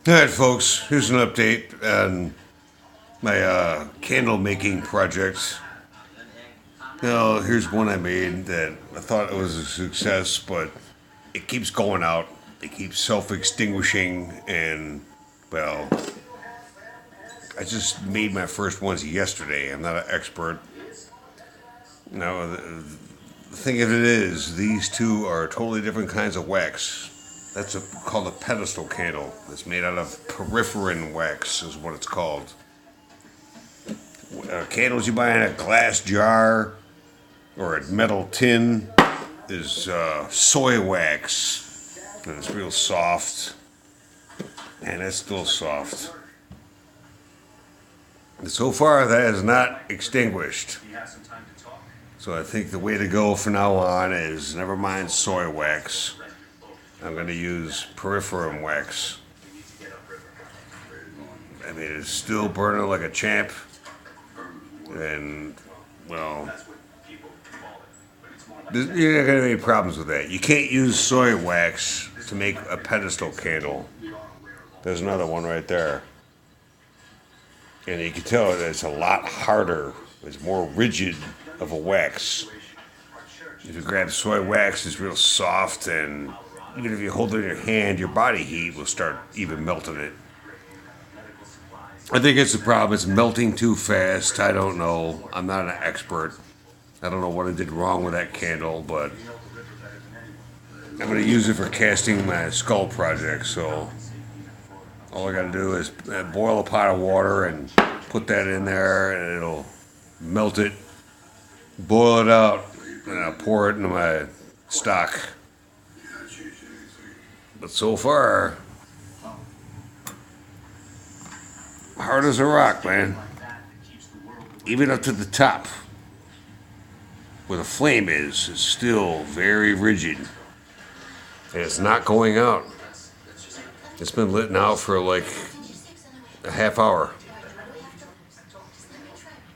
Alright, folks, here's an update on my candle making project. Here's one I made that I thought it was a success, but it keeps going out. It keeps self extinguishing, and, well, I just made my first ones yesterday. I'm not an expert. Now, the thing of it is, these two are totally different kinds of wax. That's called a pedestal candle. It's made out of peripherin wax, is what it's called. Candles you buy in a glass jar or a metal tin is soy wax, and it's real soft, and it's still soft. And so far, that is not extinguished. So I think the way to go from now on is never mind soy wax. I'm going to use peripherin wax. I mean, it's still burning like a champ. And, well, you're not going to have any problems with that. You can't use soy wax to make a pedestal candle. There's another one right there. And you can tell that it's a lot harder. It's more rigid of a wax. If you grab soy wax, it's real soft, and even if you hold it in your hand, your body heat will start even melting it. I think it's the problem. It's melting too fast. I don't know. I'm not an expert. I don't know what I did wrong with that candle, but I'm going to use it for casting my skull project. So all I got to do is boil a pot of water and put that in there, and it'll melt it, boil it out, and I'll pour it into my stock. But so far, hard as a rock, man. Even up to the top, where the flame is, it's still very rigid. And it's not going out. It's been lit now for like a half hour.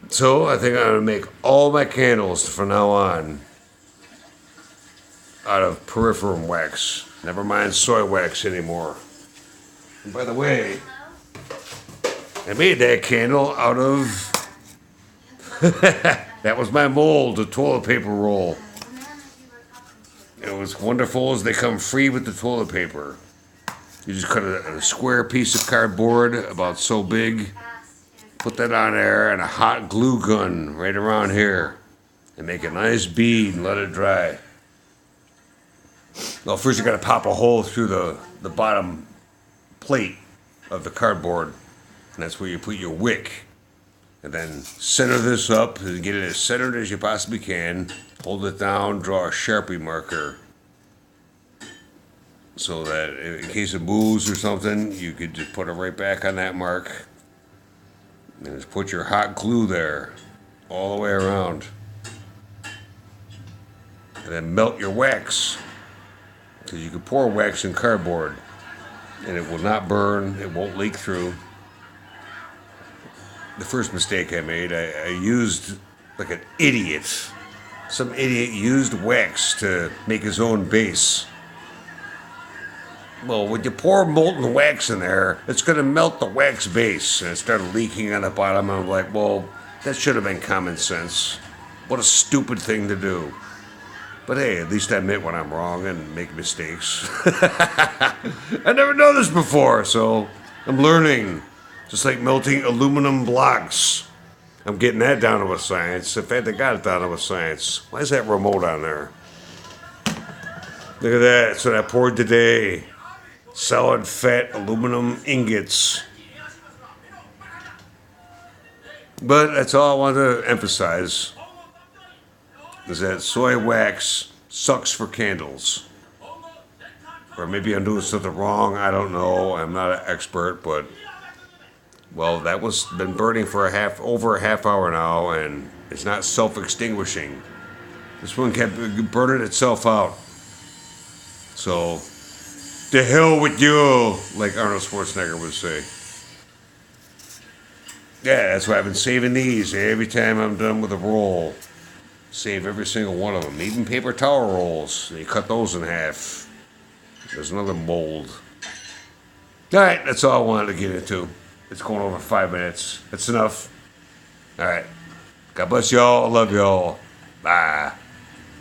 So I think I'm going to make all my candles from now on out of peripherin wax. Never mind soy wax anymore. And by the way, I made that candle out of... that was my mold, a toilet paper roll. It was wonderful as they come free with the toilet paper. You just cut a square piece of cardboard about so big, put that on there, and a hot glue gun right around here, and make a nice bead and let it dry. Well, first you got to pop a hole through the bottom plate of the cardboard, and that's where you put your wick. And then center this up and get it as centered as you possibly can. Hold it down, draw a Sharpie marker so that in case it moves or something, you could just put it right back on that mark. And just put your hot glue there all the way around. And then melt your wax. Because you can pour wax in cardboard and it will not burn, it won't leak through. The first mistake I made, I used like an idiot. Some idiot used wax to make his own base. Well, when you pour molten wax in there, it's going to melt the wax base. And it started leaking on the bottom. I'm like, well, that should have been common sense. What a stupid thing to do. But hey, at least I admit when I'm wrong and make mistakes. I never done this before, so I'm learning. Just like melting aluminum blocks. I'm getting that down to a science. In fact, I got it down to a science. Why is that remote on there? Look at that. That's what I poured today. Solid fat aluminum ingots. But that's all I want to emphasize. Is that soy wax sucks for candles. Or maybe I'm doing something wrong. I don't know. I'm not an expert, but... well, that was been burning for over a half hour now, and it's not self-extinguishing. This one kept burning itself out. So, to hell with you, like Arnold Schwarzenegger would say. Yeah, that's why I've been saving these every time I'm done with a roll. Save every single one of them, even paper towel rolls. You cut those in half. There's another mold. All right, that's all I wanted to get into. It's going over 5 minutes. That's enough. All right. God bless y'all. I love y'all. Bye.